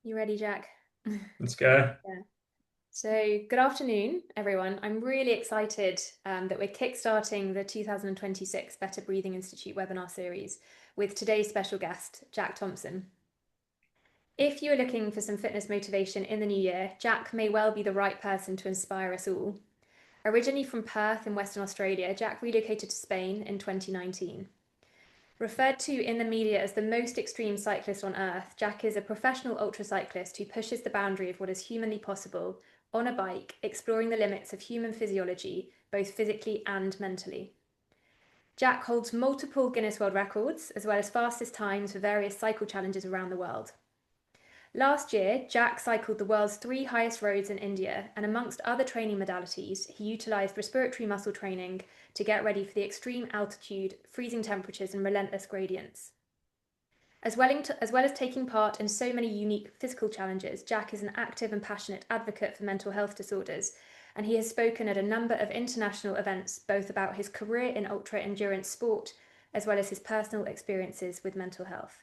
You ready, Jack? Let's go. Yeah. So, good afternoon, everyone. I'm really excited that we're kickstarting the 2026 Better Breathing Institute webinar series with today's special guest, Jack Thompson. If you are looking for some fitness motivation in the new year, Jack may well be the right person to inspire us all. Originally from Perth in Western Australia, Jack relocated to Spain in 2019. Referred to in the media as the most extreme cyclist on earth, Jack is a professional ultra cyclist who pushes the boundary of what is humanly possible on a bike, exploring the limits of human physiology, both physically and mentally. Jack holds multiple Guinness World Records, as well as fastest times for various cycle challenges around the world. Last year, Jack cycled the world's 3 highest roads in India, and amongst other training modalities, he utilised respiratory muscle training to get ready for the extreme altitude, freezing temperatures, and relentless gradients. As well as taking part in so many unique physical challenges, Jack is an active and passionate advocate for mental health disorders, and he has spoken at a number of international events, both about his career in ultra endurance sport, as well as his personal experiences with mental health.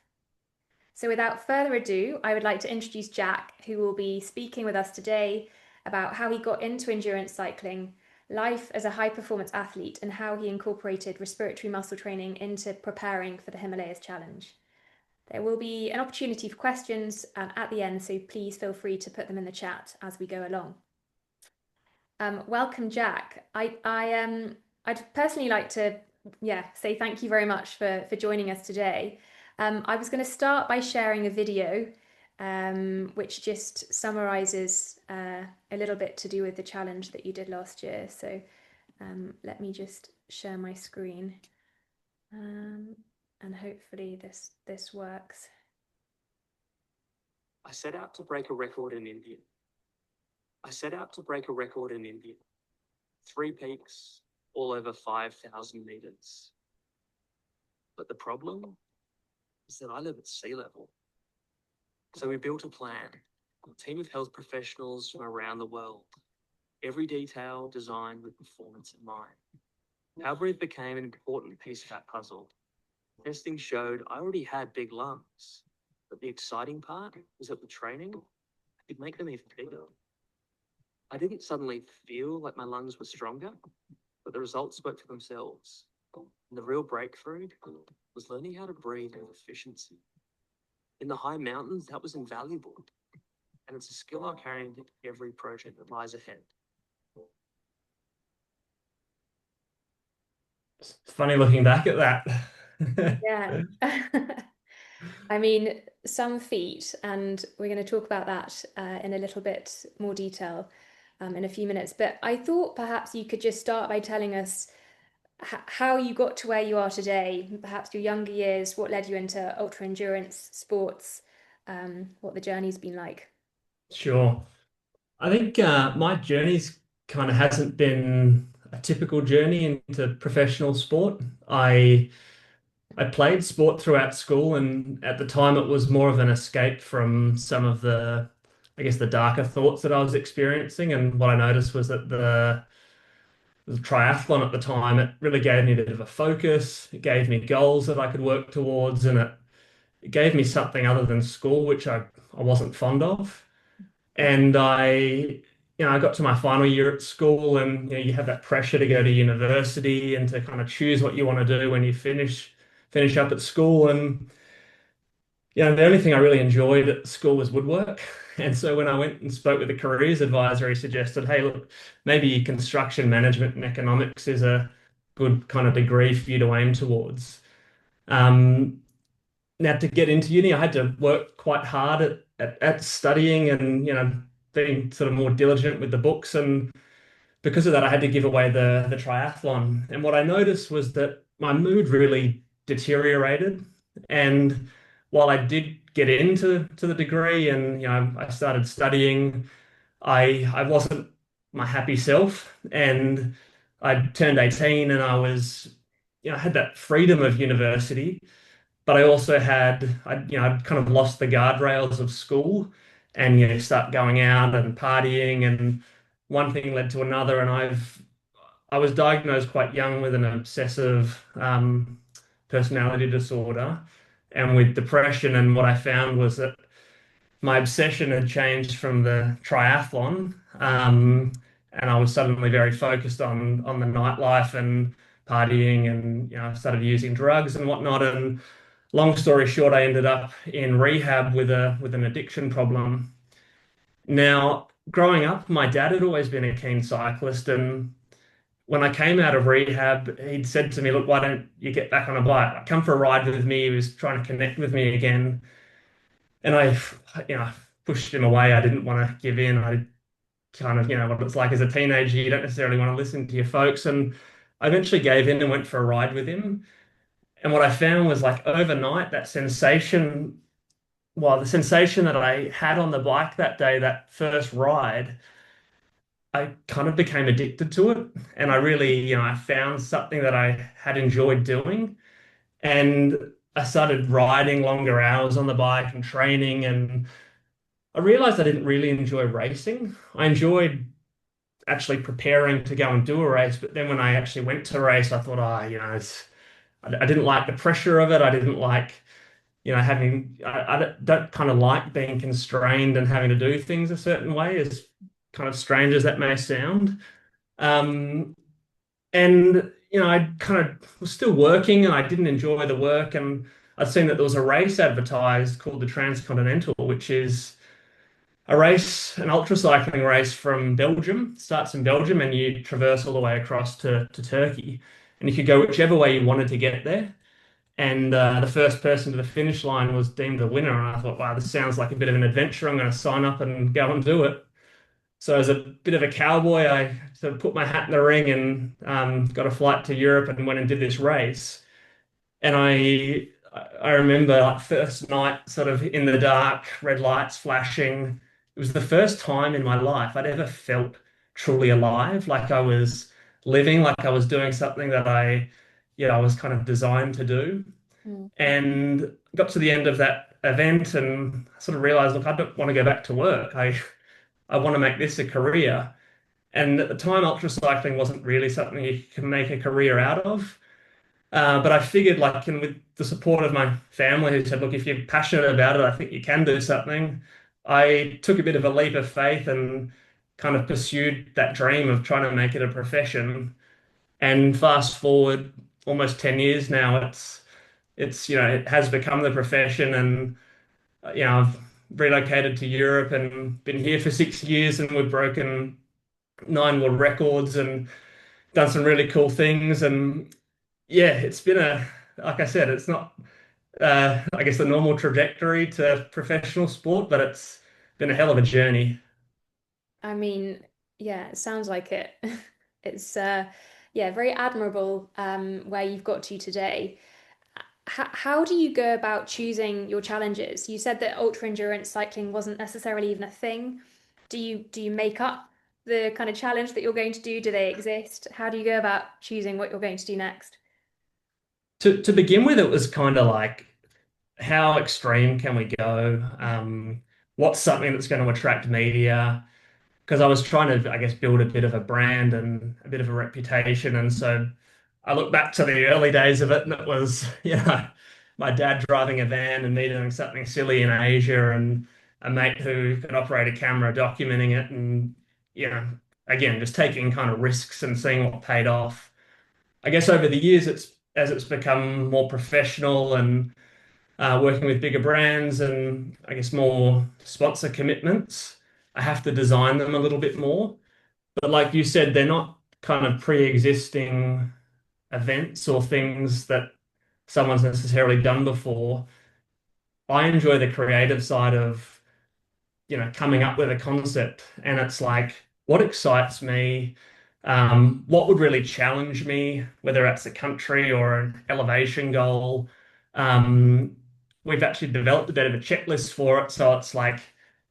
So without further ado, I would like to introduce Jack, who will be speaking with us today about how he got into endurance cycling, life as a high-performance athlete, and how he incorporated respiratory muscle training into preparing for the Himalayas challenge. There will be an opportunity for questions at the end, so please feel free to put them in the chat as we go along. Welcome, Jack. I'd personally like to say thank you very much for joining us today. I was going to start by sharing a video which just summarizes a little bit to do with the challenge that you did last year. So let me just share my screen and hopefully this works. I set out to break a record in India. 3 peaks, all over 5,000 meters. But the problem is that I live at sea level. So we built a plan, a team of health professionals from around the world, every detail designed with performance in mind. POWERbreathe became an important piece of that puzzle. Testing showed I already had big lungs, but the exciting part was that with training, I could make them even bigger. I didn't suddenly feel like my lungs were stronger, but the results spoke for themselves. And the real breakthrough was learning how to breathe with efficiency. In the high mountains, that was invaluable. And it's a skill I'll carry into every project that lies ahead. It's funny looking back at that. Yeah. I mean, some feat, and we're going to talk about that in a little bit more detail in a few minutes. But I thought perhaps you could just start by telling us how you got to where you are today, perhaps your younger years, what led you into ultra endurance sports, what the journey's been like. Sure. I think my journey's kind of hasn't been a typical journey into professional sport. I played sport throughout school, and at the time it was more of an escape from some of the, I guess, the darker thoughts that I was experiencing. And what I noticed was that the triathlon at the time, it really gave me a bit of a focus. It gave me goals that I could work towards, and it gave me something other than school, which I wasn't fond of. And I got to my final year at school, and you have that pressure to go to university and to kind of choose what you want to do when you finish up at school. And the only thing I really enjoyed at school was woodwork. And so when I went and spoke with the careers advisor, he suggested, hey, look, maybe construction management and economics is a good kind of degree for you to aim towards. Um, Now, to get into uni, I had to work quite hard at studying and, being sort of more diligent with the books. And because of that, I had to give away the triathlon. And what I noticed was that my mood really deteriorated. And while I did get into the degree and, I started studying, I wasn't my happy self. And I turned 18 and I had that freedom of university, but I also I'd kind of lost the guardrails of school, and start going out and partying, and one thing led to another, and I was diagnosed quite young with an obsessive personality disorder and with depression. And what I found was that my obsession had changed from the triathlon, and I was suddenly very focused on the nightlife and partying, and I started using drugs and whatnot. And long story short, I ended up in rehab with an addiction problem. Now, growing up, my dad had always been a keen cyclist, and when I came out of rehab, he'd said to me, "Look, why don't you get back on a bike? Like, come for a ride with me." He was trying to connect with me again. And I pushed him away. I didn't want to give in. I kind of, what it's like as a teenager. You don't necessarily want to listen to your folks. And I eventually gave in and went for a ride with him. And what I found was like overnight, that sensation, well, the sensation that I had on the bike that day, that first ride, I kind of became addicted to it. And I really, I found something that I had enjoyed doing. And I started riding longer hours on the bike and training. And I realized I didn't really enjoy racing. I enjoyed actually preparing to go and do a race, but then when I actually went to race, I thought, I didn't like the pressure of it. I didn't like, I don't kind of like being constrained and having to do things a certain way, as kind of strange as that may sound. Um, and I kind of was still working, and I didn't enjoy the work. And I'd seen that there was a race advertised called the Transcontinental, which is a race, an ultra cycling race from Belgium. It starts in Belgium, and you traverse all the way across to Turkey. And you could go whichever way you wanted to get there. And the first person to the finish line was deemed a winner. And I thought, wow, this sounds like a bit of an adventure. I'm going to sign up and go and do it. So as a bit of a cowboy, I sort of put my hat in the ring and got a flight to Europe and went and did this race. And I remember like first night, sort of in the dark, red lights flashing. It was the first time in my life I'd ever felt truly alive, like I was living, like I was doing something that I was kind of designed to do. Mm. And got to the end of that event and sort of realized, look, I don't want to go back to work. I want to make this a career. And at the time, ultra cycling wasn't really something you can make a career out of. But I figured, like, and with the support of my family, who said, "Look, if you're passionate about it, I think you can do something." I took a bit of a leap of faith and kind of pursued that dream of trying to make it a profession. And fast forward almost 10 years now, it has become the profession. And I've relocated to Europe and been here for 6 years, and we've broken 9 world records and done some really cool things. And yeah, it's been like I said, it's not, I guess, the normal trajectory to professional sport, but it's been a hell of a journey. I mean, yeah, it sounds like it. It's yeah, very admirable where you've got to today. How do you go about choosing your challenges? You said that ultra endurance cycling wasn't necessarily even a thing. Do you make up the kind of challenge that you're going to do? Do they exist? How do you go about choosing what you're going to do next? To begin with, it was kind of like, how extreme can we go? What's something that's going to attract media? Because I was trying to, I guess, build a bit of a brand and a bit of a reputation. And so I look back to the early days of it, and it was, my dad driving a van and me doing something silly in Asia, and a mate who could operate a camera documenting it. And, again, just taking kind of risks and seeing what paid off. I guess over the years, as it's become more professional and working with bigger brands and I guess more sponsor commitments, I have to design them a little bit more. But like you said, they're not kind of pre-existing events or things that someone's necessarily done before. I enjoy the creative side of, coming up with a concept, and it's like, what excites me? What would really challenge me, whether that's a country or an elevation goal. Um, we've actually developed a bit of a checklist for it. So it's like,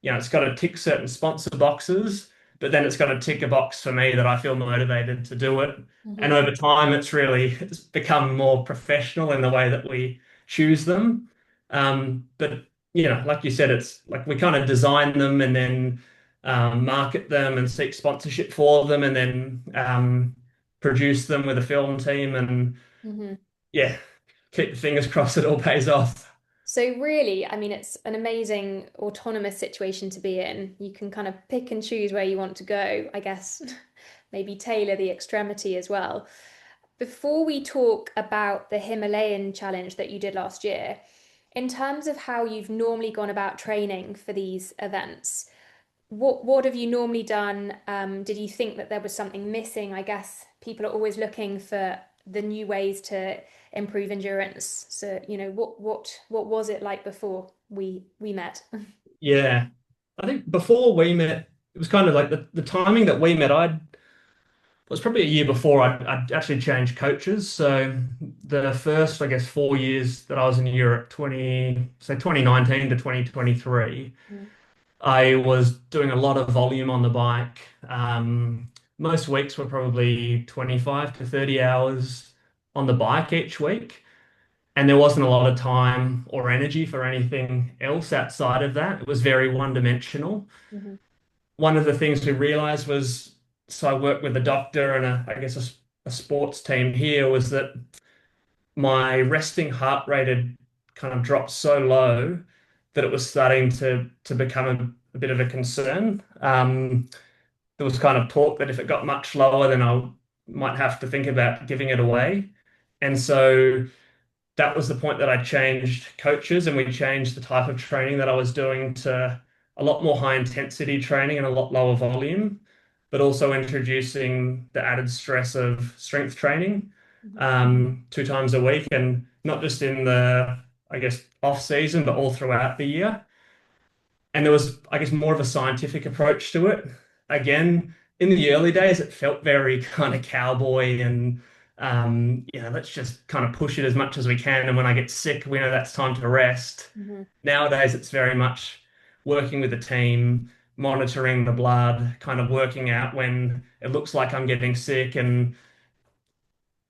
it's got to tick certain sponsor boxes, but then it's got to tick a box for me that I feel motivated to do it. And Mhm. over time, it's become more professional in the way that we choose them. But like you said, it's like we kind of design them and then market them and seek sponsorship for them, and then produce them with a film team, and Mhm. yeah, keep the fingers crossed it all pays off. So really, I mean, it's an amazing autonomous situation to be in. You can kind of pick and choose where you want to go, I guess, maybe tailor the extremity as well. Before we talk about the Himalayan challenge that you did last year, in terms of how you've normally gone about training for these events, what have you normally done? Did you think that there was something missing? I guess people are always looking for the new ways to improve endurance. So, what was it like before we met? Yeah. I think before we met, it was kind of like the timing that we met, it was probably a year before I'd actually changed coaches. So the first, I guess, 4 years that I was in Europe, 2019 to 2023, Mm, I was doing a lot of volume on the bike. Most weeks were probably 25 to 30 hours on the bike each week. And there wasn't a lot of time or energy for anything else outside of that. It was very one-dimensional. mhm, One of the things we realized was, so I worked with a doctor and I guess a sports team here, was that my resting heart rate had kind of dropped so low that it was starting to become a bit of a concern. There was kind of talk that if it got much lower, then I might have to think about giving it away. And so that was the point that I changed coaches and we changed the type of training that I was doing to a lot more high intensity training and a lot lower volume, but also introducing the added stress of strength training mhm, 2 times a week, and not just in the, I guess, off season, but all throughout the year. And there was, I guess, more of a scientific approach to it. Again, in the early days, it felt very kind of cowboy and let's just kind of push it as much as we can. And when I get sick, we know that's time to rest. mhm, Nowadays, it's very much working with the team, monitoring the blood, kind of working out when it looks like I'm getting sick, and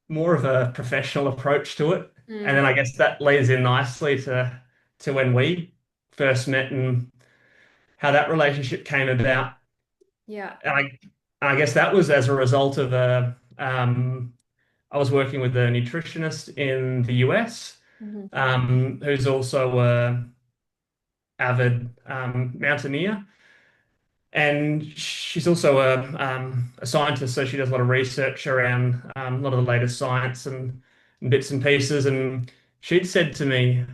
more of a professional approach to it. And mm, then I guess that leads in nicely to when we first met and how that relationship came about. yeah. And I guess that was as a result of I was working with a nutritionist in the US, Mhm, who's also a avid mountaineer. And she's also a scientist, so she does a lot of research around a lot of the latest science and bits and pieces. And she'd said to me,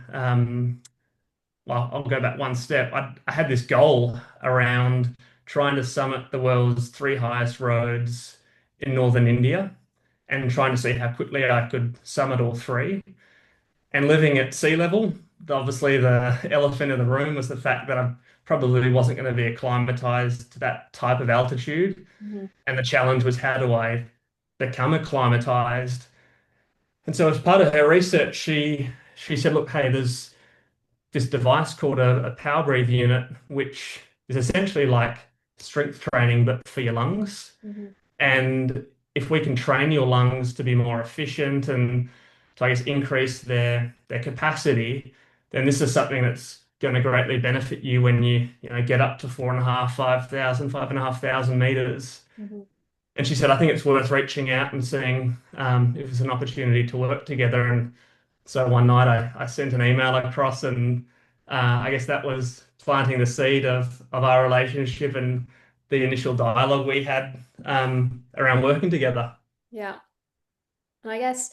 well, I'll go back one step. I had this goal around trying to summit the world's three highest roads in northern India and trying to see how quickly I could summit all three. And living at sea level, obviously the elephant in the room was the fact that I probably wasn't going to be acclimatized to that type of altitude. mhm, And the challenge was, how do I become acclimatized? And so as part of her research, she said, look, hey, there's this device called a POWERbreathe unit, which is essentially like strength training, but for your lungs. mhm, And if we can train your lungs to be more efficient and to, I guess, increase their capacity, then this is something that's going to greatly benefit you when you get up to 4.5, 5,000, 5,500 meters. mhm. And she said, I think it's worth reaching out and seeing if there's an opportunity to work together. And so one night I sent an email across, and I guess that was planting the seed of our relationship and the initial dialogue we had around working together. Yeah. And I guess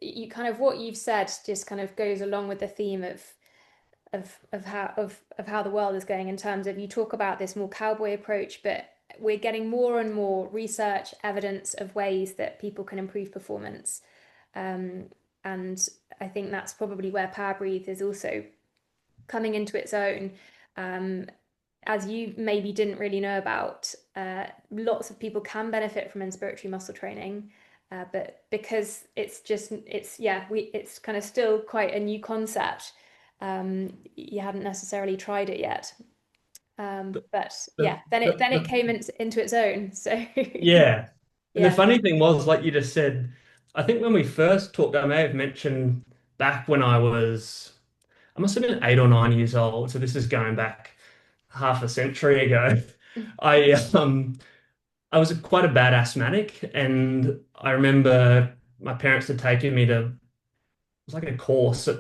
you kind of what you've said just kind of goes along with the theme of how the world is going in terms of you talk about this more cowboy approach, but we're getting more and more research evidence of ways that people can improve performance. Um, and I think that's probably where PowerBreathe is also coming into its own. Um, as you maybe didn't really know about, lots of people can benefit from inspiratory muscle training, but because it's kind of still quite a new concept. You hadn't necessarily tried it yet. But The, yeah, then it the, then it the, came into its own. So yeah. And the yeah. funny thing was, like you just said, I think when we first talked, I may have mentioned back when I must have been 8 or 9 years old. So this is going back half a century ago. I I was quite a bad asthmatic, and I remember my parents had taken me to, it was like a course at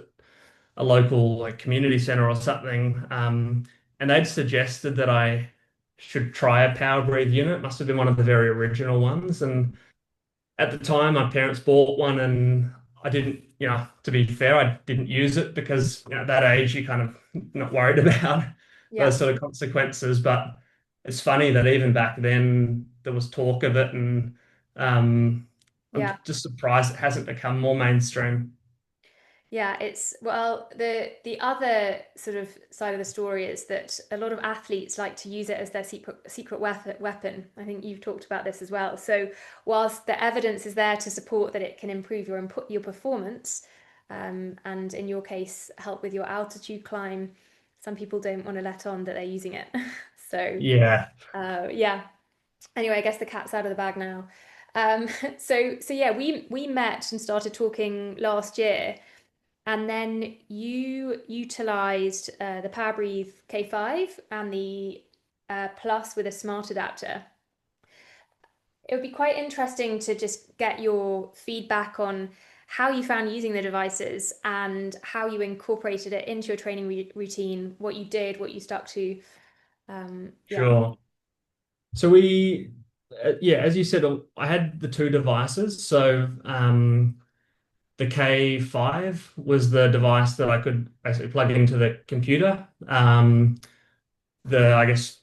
a local like community center or something, and they'd suggested that I should try a POWERbreathe unit. It must have been one of the very original ones, and at the time, my parents bought one, and I didn't, to be fair, I didn't use it because, at that age, you're kind of not worried about Yeah. those sort of consequences. But it's funny that even back then there was talk of it, and I'm Yeah. just surprised it hasn't become more mainstream. Yeah, it's well, the other sort of side of the story is that a lot of athletes like to use it as their secret weapon. I think you've talked about this as well. So whilst the evidence is there to support that it can improve your performance, and in your case, help with your altitude climb, some people don't want to let on that they're using it. So Yeah, yeah. Anyway, I guess the cat's out of the bag now. Um, so yeah, we met and started talking last year. And then you utilized the PowerBreathe K5 and the Plus with a smart adapter. It would be quite interesting to just get your feedback on how you found using the devices and how you incorporated it into your training routine, what you did, what you stuck to. Yeah. sure. So yeah, as you said, I had the two devices. So the K5 was the device that I could basically plug into the computer. I guess,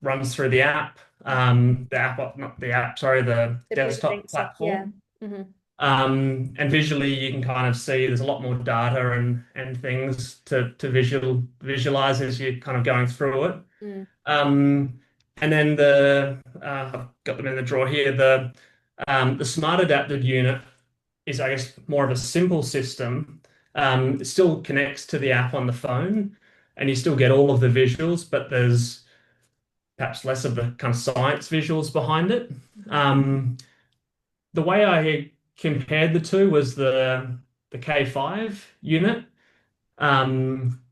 runs through not the app, sorry, the So put the desktop links up. Yeah. platform. Hmm. And visually, you can kind of see there's a lot more data and things to visualize as you're kind of going through it. Mm. Um, and then I've got them in the drawer here. The smart adapted unit is, I guess, more of a simple system. It still connects to the app on the phone, and you still get all of the visuals, but there's perhaps less of the kind of science visuals behind it. The way I compared the two was the K5 unit.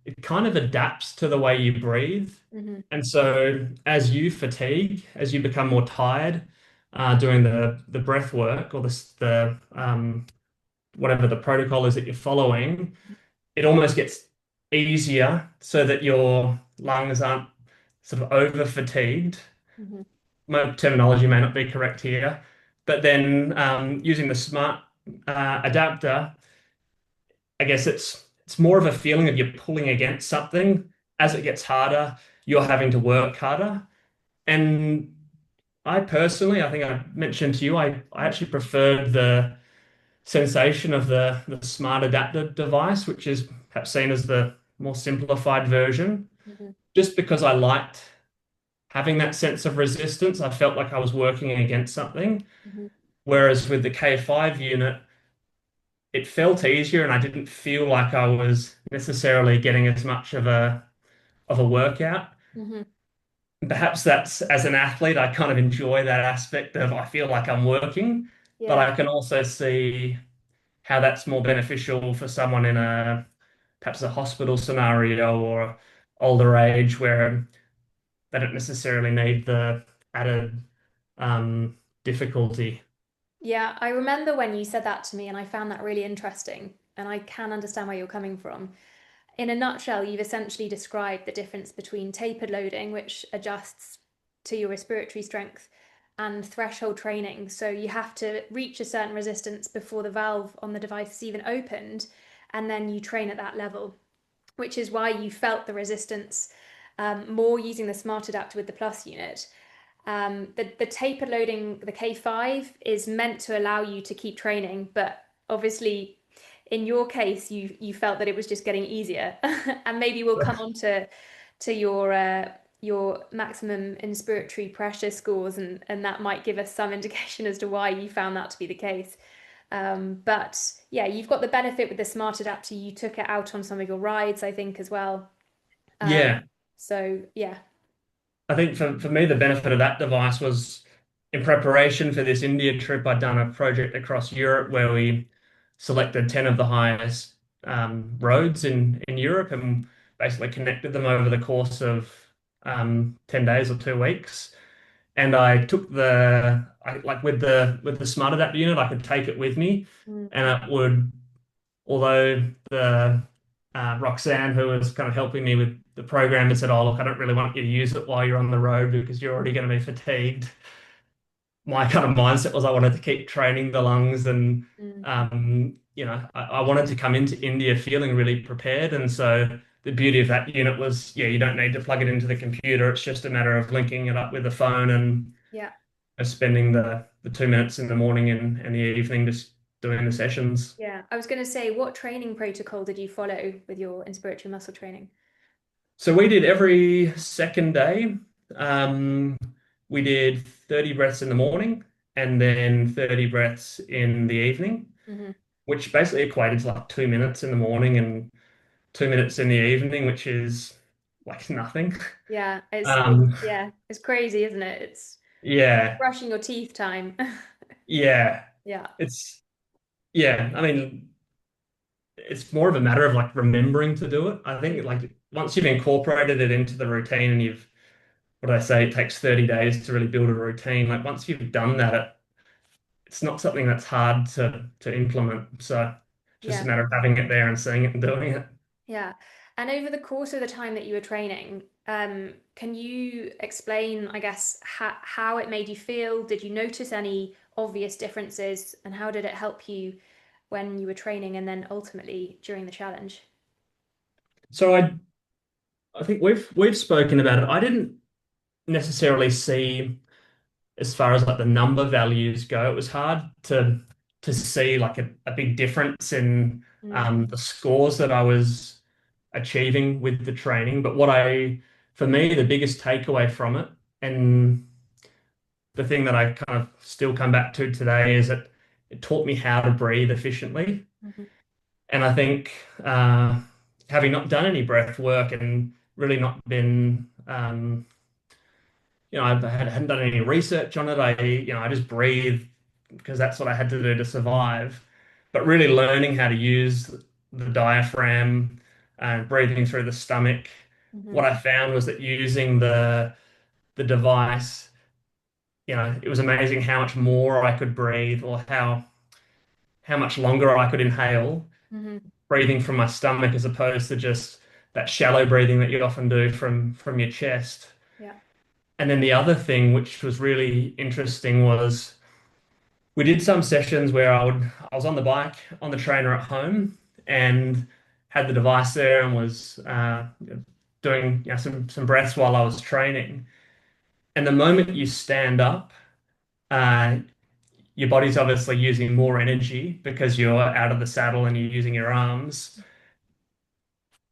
It kind of adapts to the way you breathe. Hmm. And so as you fatigue, as you become more tired, doing the breath work or the whatever the protocol is that you're following, it almost gets easier so that your lungs aren't sort of over fatigued. Hmm. My terminology may not be correct here, but then using the smart adapter, I guess it's more of a feeling of you're pulling against something. As it gets harder, you're having to work harder. And I think I mentioned to you, I actually preferred the sensation of the smart adapter device, which is perhaps seen as the more simplified version, Hmm. just because I liked having that sense of resistance. I felt like I was working against something. Hmm. Whereas with the K5 unit, it felt easier and I didn't feel like I was necessarily getting as much of a workout. Hmm. Perhaps that's, as an athlete, I kind of enjoy that aspect of I feel like I'm working, but Yeah. I can also see how that's more beneficial for someone in perhaps a hospital scenario or older age where they don't necessarily need the added difficulty. Yeah, I remember when you said that to me, and I found that really interesting. And I can understand where you're coming from. In a nutshell, you've essentially described the difference between tapered loading, which adjusts to your respiratory strength, and threshold training. So you have to reach a certain resistance before the valve on the device is even opened, and then you train at that level, which is why you felt the resistance more using the smart adapter with the plus unit. The tapered loading, the K5, is meant to allow you to keep training, but obviously in your case you felt that it was just getting easier. And maybe we'll come on to your maximum inspiratory pressure scores, and that might give us some indication as to why you found that to be the case. But yeah, you've got the benefit with the smart adapter. You took it out on some of your rides, I think, as well. Yeah, So yeah. I think for me, the benefit of that device was in preparation for this India trip, I'd done a project across Europe where we selected 10 of the highest roads in Europe and basically connected them over the course of 10 days or 2 weeks. And I took like with the smart adapter unit, I could take it with me Mm. and it would, although the Roxanne, who was kind of helping me with the program, and said, "Oh, look, I don't really want you to use it while you're on the road because you're already going to be fatigued." My kind of mindset was I wanted to keep training the lungs, and Mm. I wanted to come into India feeling really prepared. And so the beauty of that unit was, yeah, you don't need to plug it into the computer. It's just a matter of linking it up with the phone and Yeah. spending the 2 minutes in the morning and the evening just doing the sessions. Yeah. I was going to say, what training protocol did you follow with your inspiratory muscle training? So we did every second day. Um, we did 30 breaths in the morning and then 30 breaths in the evening, Hmm. which basically equated to like 2 minutes in the morning and 2 minutes in the evening, which is like nothing. Yeah. Um, It's crazy, isn't it? It's yeah, brushing your teeth time. yeah, Yeah. it's yeah. I mean, it's more of a matter of like remembering to do it. I think Mm. like once you've incorporated it into the routine and you've what do I say, it takes 30 days to really build a routine. Like once you've done that, it's not something that's hard to implement. So just a Yeah. matter of having it there and seeing it and doing it. Yeah. And over the course of the time that you were training, can you explain, I guess, how it made you feel? Did you notice any obvious differences? And how did it help you when you were training and then ultimately during the challenge? So I think we've spoken about it. I didn't necessarily see as far as like the number values go. It was hard to see like a big difference in Mm. the scores that I was achieving with the training. But for me, the biggest takeaway from it, and the thing that I kind of still come back to today, is that it taught me how to breathe efficiently. Mhm. And I think having not done any breath work and really not been hadn't done any research on it. I just breathe because that's what I had to do to survive. But really learning how to use the diaphragm and breathing through the stomach, what Mhm. I found was that using the device, it was amazing how much more I could breathe, or how much longer I could inhale, Mhm. breathing from my stomach as opposed to just that shallow breathing that you often do from your chest. Yeah. And then the other thing, which was really interesting, was we did some sessions where I was on the bike on the trainer at home and had the device there and was doing some breaths while I was training. And the moment you stand up, uh, your body's obviously using more energy because you're out of the saddle and you're using your arms.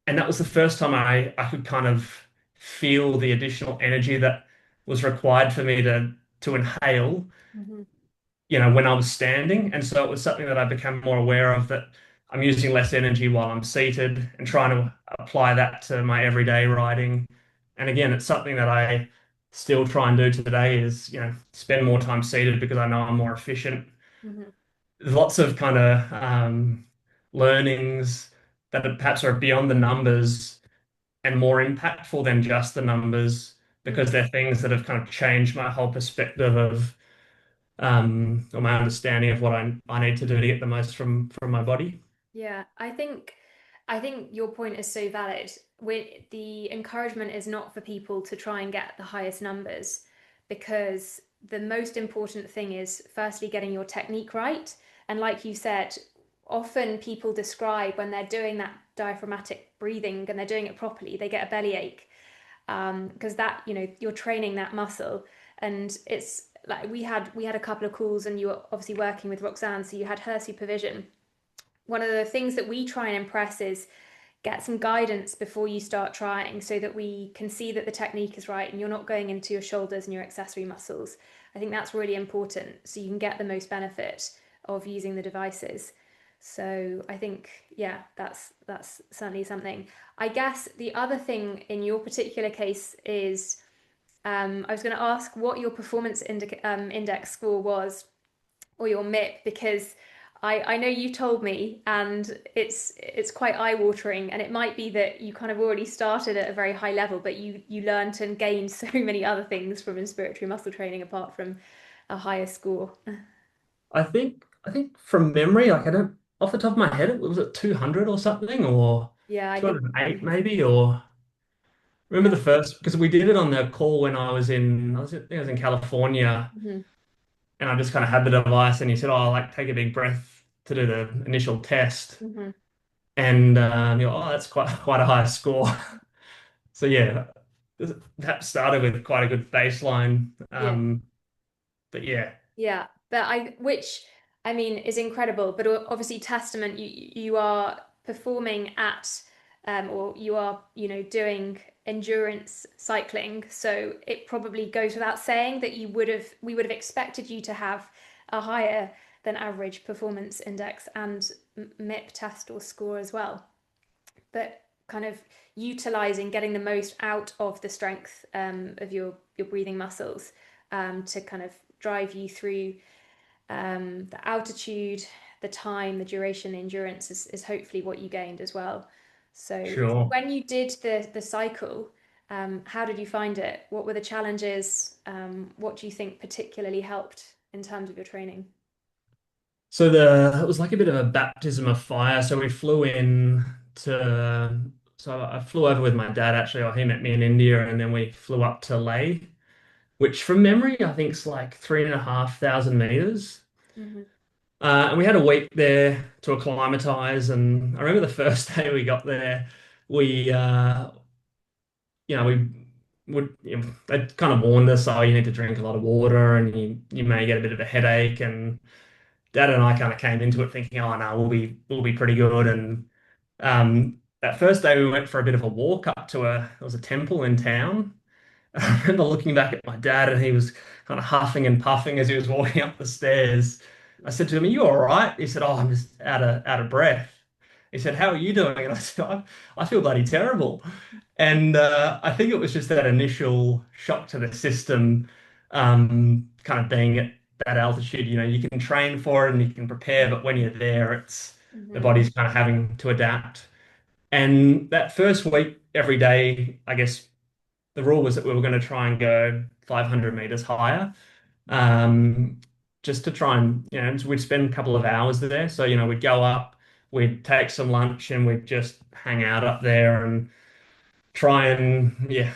And that was the first time I could kind of feel the additional energy that was required for me to inhale, Mhm. when I was standing. And so it was something that I became more aware of, that I'm using less energy while I'm seated, and trying to apply that to my everyday riding. And again, it's something that I still try and do today, is, spend more time seated because I know I'm more efficient. Mhm. There's lots of kind of learnings that perhaps are beyond the numbers and more impactful than just the numbers, because Mm. they're things that have kind of changed my whole perspective of or my understanding of what I need to do to get the most from my body. Yeah, I think your point is so valid. The encouragement is not for people to try and get the highest numbers, because the most important thing is firstly getting your technique right. And like you said, often people describe when they're doing that diaphragmatic breathing and they're doing it properly, they get a bellyache, because that, you're training that muscle. And it's like we had a couple of calls and you were obviously working with Roxanne, so you had her supervision. One of the things that we try and impress is get some guidance before you start trying, so that we can see that the technique is right and you're not going into your shoulders and your accessory muscles. I think that's really important so you can get the most benefit of using the devices. So I think, yeah, that's certainly something. I guess the other thing in your particular case is, I was going to ask what your index score was, or your MIP, because I know you told me, and it's quite eye-watering, and it might be that you kind of already started at a very high level, but you learned and gained so many other things from inspiratory muscle training apart from a higher score. I think from memory, like I don't off the top of my head, it was at 200 or something, or Yeah, I think 208 maybe, or remember the first, because we did it on the call when I think I was in California, mhm, and I just kind of had the device, and he said, "Oh, like take a big breath to do the initial test," mhm. and oh, that's quite a high score. So yeah, that started with quite a good baseline. Yeah. But yeah, Yeah, which I mean is incredible, but obviously testament you are performing at or you are, doing endurance cycling, so it probably goes without saying that we would have expected you to have a higher than average performance index and MIP test or score as well. But kind of utilizing, getting the most out of the strength of your breathing muscles to kind of drive you through the altitude, the time, the duration, the endurance is hopefully what you gained as well. So sure. when you did the cycle, how did you find it? What were the challenges? What do you think particularly helped in terms of your training? So it was like a bit of a baptism of fire. So we flew in to, so I flew over with my dad actually, or he met me in India, and then we flew up to Leh, which from memory I think is like 3,500 meters. Hmm. And we had a week there to acclimatize. And I remember the first day we got there, we we would, they kind of warned us, oh, you need to drink a lot of water, and you may get a bit of a headache. And Dad and I kind of came into it thinking, oh no, we'll be pretty good. And that first day we went for a bit of a walk up to there was a temple in town. I remember looking back at my dad, and he was kind of huffing and puffing as he was walking up the stairs. I said to him, "Are you all right?" He said, "Oh, I'm just out of breath." He said, "How are you doing?" And I said, "I feel bloody terrible." And I think it was just that initial shock to the system, kind of being at that altitude. You can train for it and you can prepare, but when you're there, it's the Hmm. body's kind of having to adapt. And that first week, every day, I guess the rule was that we were going to try and go 500 meters higher, um, just to try and, we'd spend a couple of hours there. So, we'd go up, we'd take some lunch, and we'd just hang out up there and try and, yeah,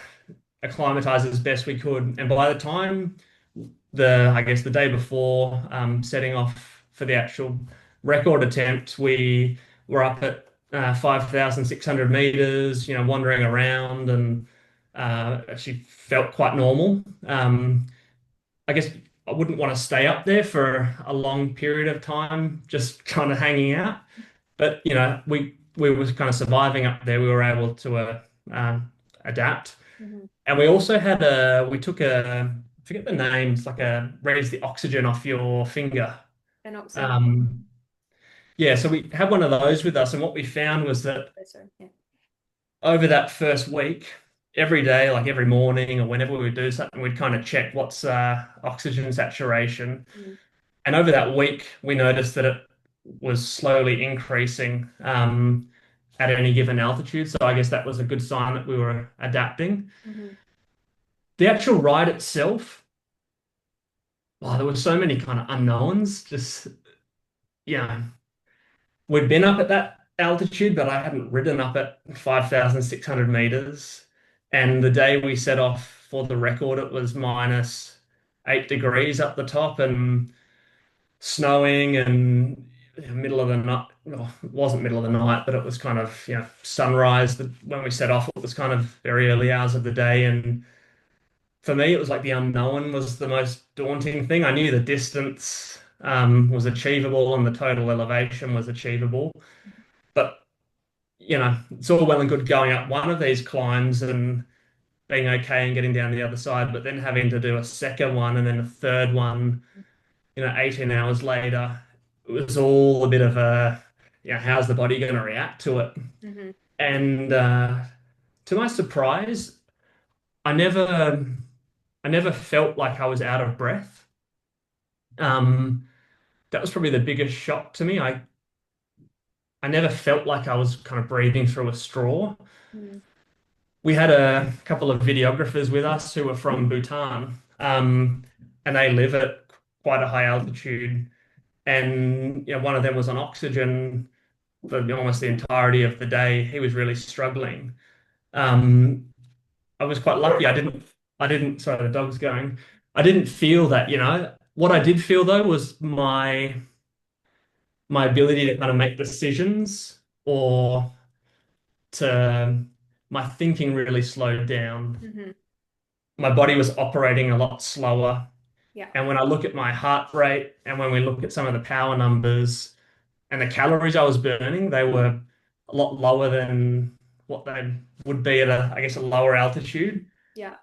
acclimatize as best we could. And by the time I guess the day before, setting off for the actual record attempt, we were up at 5,600 meters, wandering around, and actually felt quite normal. I guess I wouldn't want to stay up there for a long period of time, just kind of hanging out. But we were kind of surviving up there. We were able to adapt, Hmm. and we took I forget the name. It's like a raise the oxygen off your finger. An oximeter. Um, yeah, so we had one of those with us, and what we found was that Oh, sorry. Yeah. over that first week, every day, like every morning or whenever we would do something, we'd kind of check what's oxygen saturation. Mm. And over that week, we noticed that it was slowly increasing at any given altitude. So I guess that was a good sign that we were adapting. Hmm. The actual ride itself, oh, there were so many kind of unknowns. Just, yeah, we'd been up at that altitude, but I hadn't ridden up at 5,600 meters. And the day we set off for the record, it was -8 degrees up the top and snowing, and middle of the night. Well, it wasn't middle of the night, but it was kind of, sunrise. When we set off, it was kind of very early hours of the day. And for me, it was like the unknown was the most daunting thing. I knew the distance was achievable and the total elevation was achievable. But, it's all well and good going up one of these climbs and being okay and getting down the other side, but then having to do a second one and then a third one, 18 hours later, it was all a bit of how's the body going to react to it? Hmm. And to my surprise, I never, I never felt like I was out of breath. Um, that was probably the biggest shock to me. I never felt like I was kind of breathing through a straw. Mm. We had a couple of videographers with us who were from Bhutan, and they live at quite a high altitude. And one of them was on oxygen, for almost the entirety of the day. He was really struggling. Um, I was quite lucky. Sorry, the dog's going. I didn't feel that, you know. What I did feel though was my ability to kind of make decisions or to my thinking really slowed down. Hmm. My body was operating a lot slower. Yeah. And when I look at my heart rate and when we look at some of the power numbers and the calories I was burning, they were a lot lower than what they would be at I guess, a lower altitude. Yeah.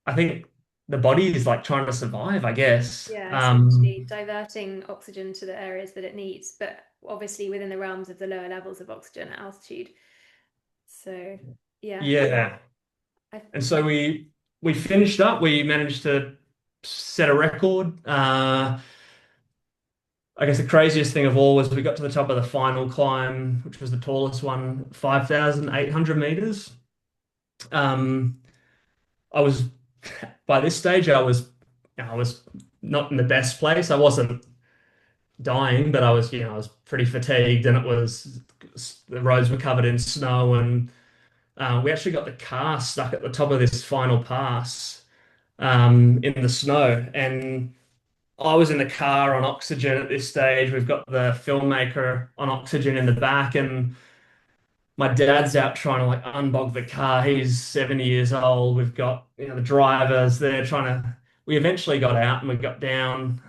I think the body is like trying to survive, I guess. Yeah, essentially diverting oxygen to the areas that it needs, but obviously within the realms of the lower levels of oxygen at altitude. So, yeah, Yeah. I, And so we finished up. We managed to set a record. I guess the craziest thing of all was we got to the top of the final climb, which was the tallest one, 5,800 meters. Um, I was by this stage, I was not in the best place. I wasn't dying, but I was pretty fatigued, and the roads were covered in snow, and we actually got the car stuck at the top of this final pass in the snow, and I was in the car on oxygen at this stage. We've got the filmmaker on oxygen in the back, and my dad's out trying to like unbog the car. He's 70 years old. We've got, you know, the drivers there trying to. We eventually got out and we got down,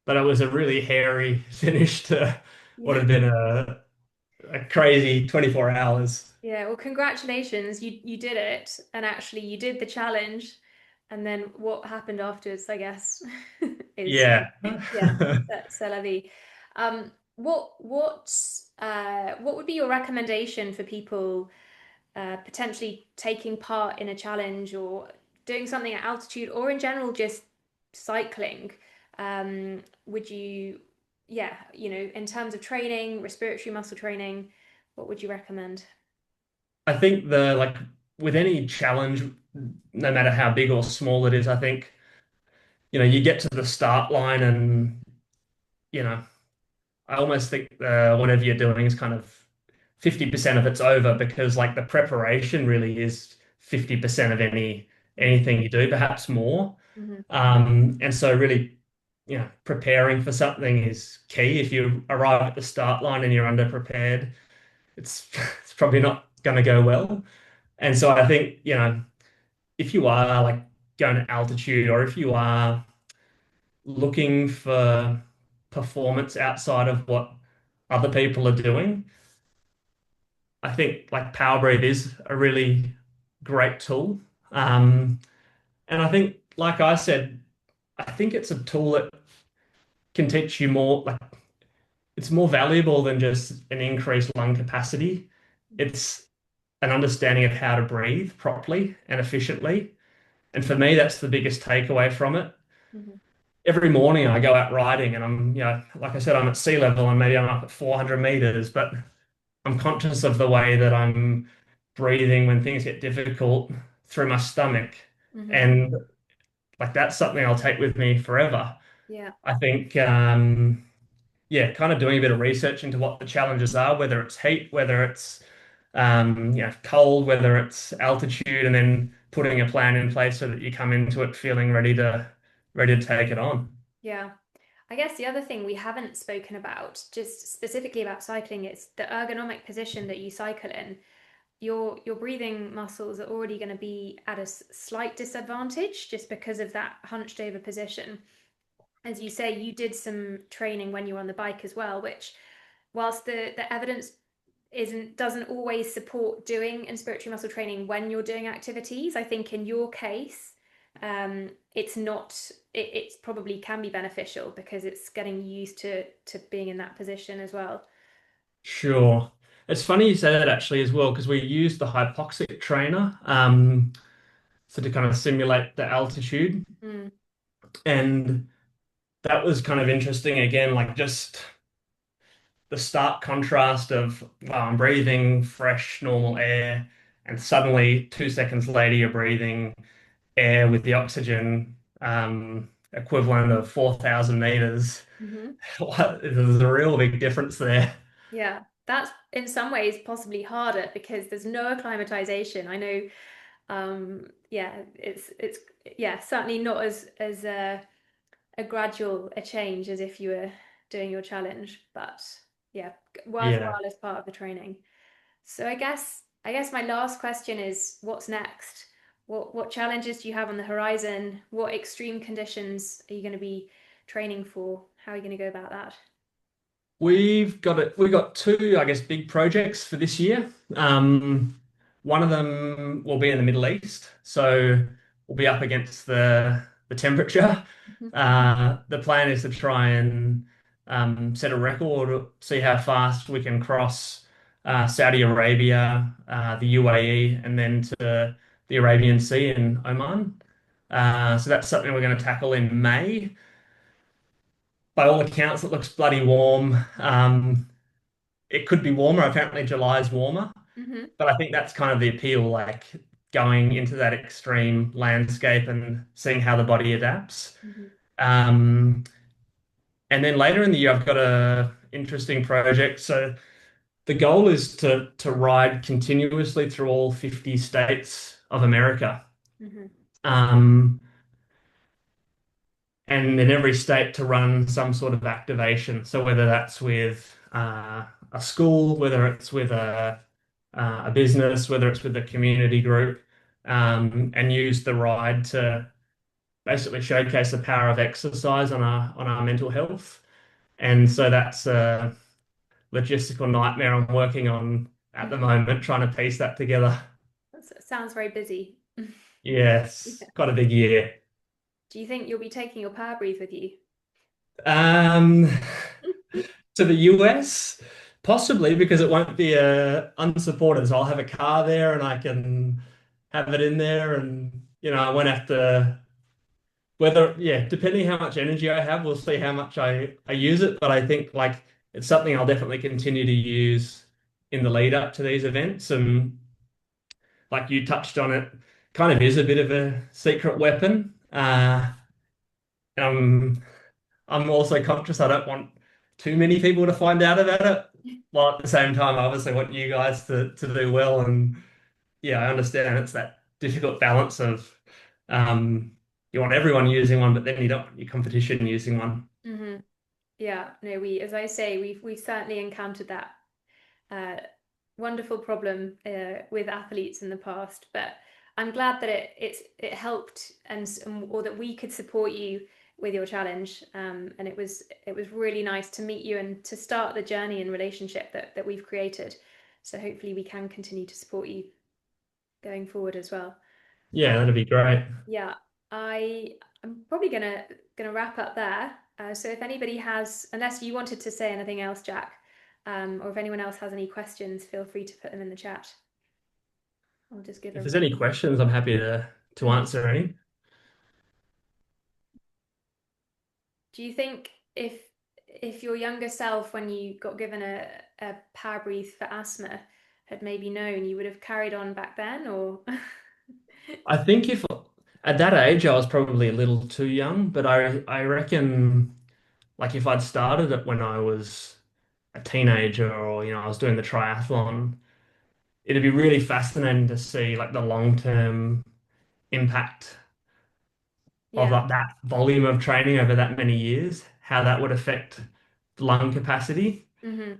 but it was a really hairy finish to what yeah, had been a crazy 24 hours. yeah. Well, congratulations, you did it, and actually you did the challenge, and then what happened afterwards, I guess, is Yeah. yeah, c'est la vie. Um, what would be your recommendation for people potentially taking part in a challenge or doing something at altitude or in general just cycling? Would you, yeah, in terms of training, respiratory muscle training, what would you recommend? I think the like with any challenge, no matter how big or small it is, I think, you know, you get to the start line and, you know, I almost think whatever you're doing is kind of 50% of it's over because like the preparation really is 50% of anything you do, perhaps more. Hmm. And so really, you know, preparing for something is key. If you arrive at the start line and you're underprepared, it's it's probably not going to go well. And so I think, you know, if you are like going to altitude or if you are looking for performance outside of what other people are doing, I think like PowerBreathe is a really great tool. And I think, like I said, I think it's a tool that can teach you more, like it's more valuable than just an increased lung capacity. It's an understanding of how to breathe properly and efficiently. And for me, that's the biggest takeaway from it. Hmm. Every morning I go out riding and I'm, you know, like I said, I'm at sea level and maybe I'm up at 400 meters, but I'm conscious of the way that I'm breathing when things get difficult through my stomach. Hmm. And like that's something I'll take with me forever. Yeah. I think, yeah, kind of doing a bit of research into what the challenges are, whether it's heat, whether it's, you know, cold, whether it's altitude, and then putting a plan in place so that you come into it feeling ready to take it on. Yeah. I guess the other thing we haven't spoken about, just specifically about cycling, is the ergonomic position that you cycle in. Your breathing muscles are already going to be at a slight disadvantage just because of that hunched over position. As you say, you did some training when you were on the bike as well, which, whilst the evidence doesn't always support doing inspiratory muscle training when you're doing activities, I think in your case, it's not. It's probably can be beneficial because it's getting used to being in that position as well. Sure. It's funny you say that actually as well, because we used the hypoxic trainer so to kind of simulate the altitude. Mm. And that was kind of interesting again, like just the stark contrast of I'm breathing fresh, normal air, and suddenly 2 seconds later you're breathing air with the oxygen equivalent of 4,000 meters. Hmm. There's a real big difference there. Yeah, that's in some ways possibly harder because there's no acclimatization. I know, yeah, it's yeah, certainly not as a gradual a change as if you were doing your challenge, but yeah, Yeah. worthwhile as part of the training. So I guess my last question is what's next? What challenges do you have on the horizon? What extreme conditions are you going to be training for? How are you going to go about that? We've got two, I guess, big projects for this year. One of them will be in the Middle East, so we'll be up against the temperature. The plan is to try and set a record, see how fast we can cross Saudi Arabia, the UAE, and then to the Arabian Sea in Oman. So that's something we're going to tackle in May. By all accounts, it looks bloody warm. It could be warmer. Apparently, July is warmer, Hmm. but I think that's kind of the appeal, like going into that extreme landscape and seeing how the body adapts. Hmm. Um, and then later in the year, I've got a interesting project. So the goal is to ride continuously through all 50 states of America. Hmm. Um, and in every state to run some sort of activation. So whether that's with a school, whether it's with a business, whether it's with a community group, and use the ride to basically showcase the power of exercise on our mental health. And so that's a logistical nightmare I'm working on at the moment, trying to piece that together. That sounds very busy. Yes, Yeah. quite a big year. Do you think you'll be taking your POWERbreathe with you? Um, to the US, possibly because it won't be unsupported. So I'll have a car there and I can have it in there, and I won't have to. Whether, yeah, depending how much energy I have, we'll see how much I use it. But I think like it's something I'll definitely continue to use in the lead up to these events. And like you touched on it, kind of is a bit of a secret weapon. And I'm also conscious I don't want too many people to find out about it. While at the same time, I obviously want you guys to do well. And yeah, I understand it's that difficult balance of you want everyone using one, but then you don't want your competition using one. Hmm. Yeah, no, as I say, we've certainly encountered that uh, wonderful problem with athletes in the past, but I'm glad that it helped or that we could support you with your challenge. And it was really nice to meet you and to start the journey and relationship that we've created. So hopefully we can continue to support you going forward as well. Yeah, that'd be great. Yeah, I'm probably gonna wrap up there. So if anybody has, unless you wanted to say anything else, Jack, or if anyone else has any questions, feel free to put them in the chat. I'll just give If a. there's any questions, I'm happy to Mhm. answer any. Do you think if your younger self, when you got given a POWERbreathe for asthma, had maybe known, you would have carried on back then, or? I think if at that age I was probably a little too young, but I reckon like if I'd started it when I was a teenager or I was doing the triathlon, it'd be really fascinating to see like the long-term impact of Yeah. like that volume of training over that many years, how that would affect the lung capacity. Hmm.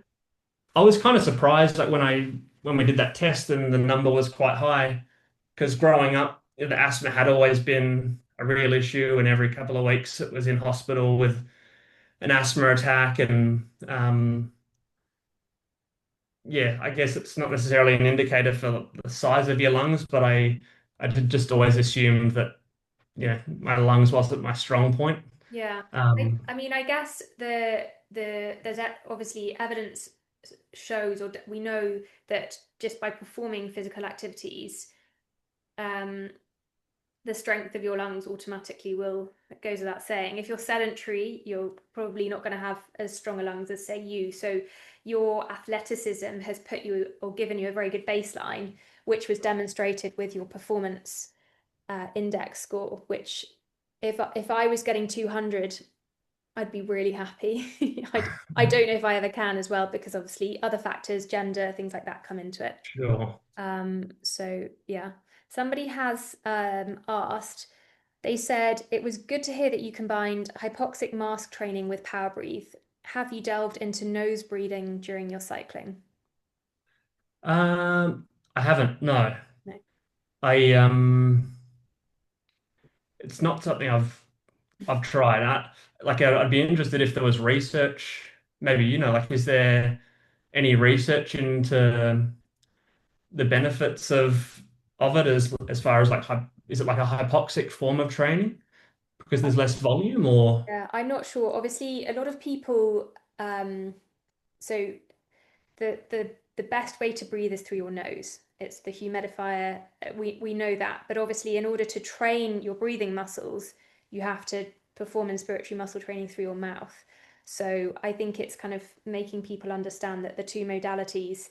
I was kind of surprised like when we did that test and the number was quite high because growing up, the asthma had always been a real issue, and every couple of weeks it was in hospital with an asthma attack. And yeah, I guess it's not necessarily an indicator for the size of your lungs, but I did just always assume that my lungs wasn't my strong point. Yeah. I, Um, I mean, I guess there's obviously evidence shows we know that just by performing physical activities, um, the strength of your lungs automatically will, it goes without saying. If you're sedentary, you're probably not going to have as strong a lungs as say you. So your athleticism has put you or given you a very good baseline, which was demonstrated with your performance index score, which if I was getting 200 I'd be really happy. I don't know if I ever can as well, because obviously other factors, gender, things like that come into it. Sure. So yeah, somebody has asked, they said it was good to hear that you combined hypoxic mask training with POWERbreathe. Have you delved into nose breathing during your cycling? I haven't, no. No. I it's not something I've tried. I'd be interested if there was research, maybe, like is there any research into the benefits of it as far as like is it like a hypoxic form of training because there's less volume or Yeah, I'm not sure. Obviously, a lot of people, so the best way to breathe is through your nose. It's the humidifier. We know that. But obviously, in order to train your breathing muscles, you have to perform inspiratory muscle training through your mouth. So I think it's kind of making people understand that the two modalities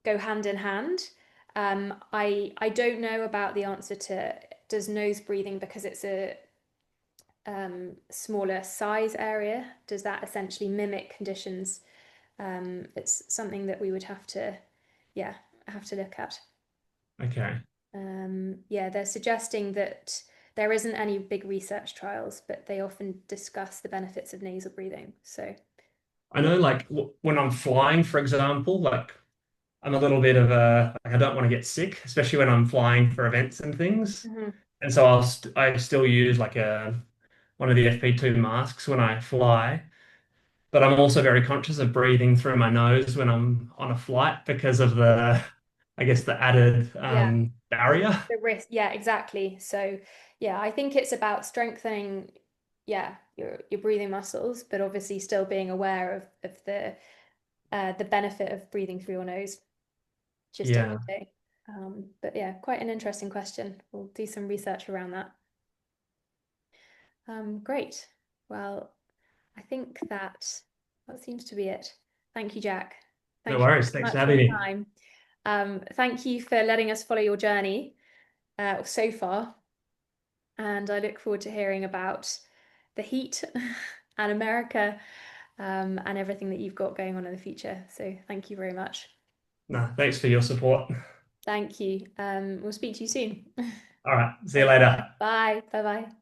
go hand in hand. I don't know about the answer to does nose breathing, because it's a smaller size area, does that essentially mimic conditions? It's something that we would have to, yeah, have to look at. okay. Yeah, they're suggesting that there isn't any big research trials, but they often discuss the benefits of nasal breathing. So, I know like when I'm flying, for example, like I'm a little bit of a like I don't want to get sick, especially when I'm flying for events and things. mhm. And so I still use like a one of the FP2 masks when I fly. But I'm also very conscious of breathing through my nose when I'm on a flight because of I guess, the added Yeah, barrier. the risk. Yeah, exactly. So, yeah, I think it's about strengthening, yeah, your breathing muscles, but obviously still being aware of the benefit of breathing through your nose just every Yeah, day. But yeah, quite an interesting question. We'll do some research around that. Great. Well, I think that seems to be it. Thank you, Jack. no Thank you worries. very Thanks for much for having your me. time. Thank you for letting us follow your journey so far, and I look forward to hearing about the heat and America, and everything that you've got going on in the future. So thank you very much. No, thanks for your support. Thank you. We'll speak to you soon. All right. See you Take care. later. Bye. Bye bye.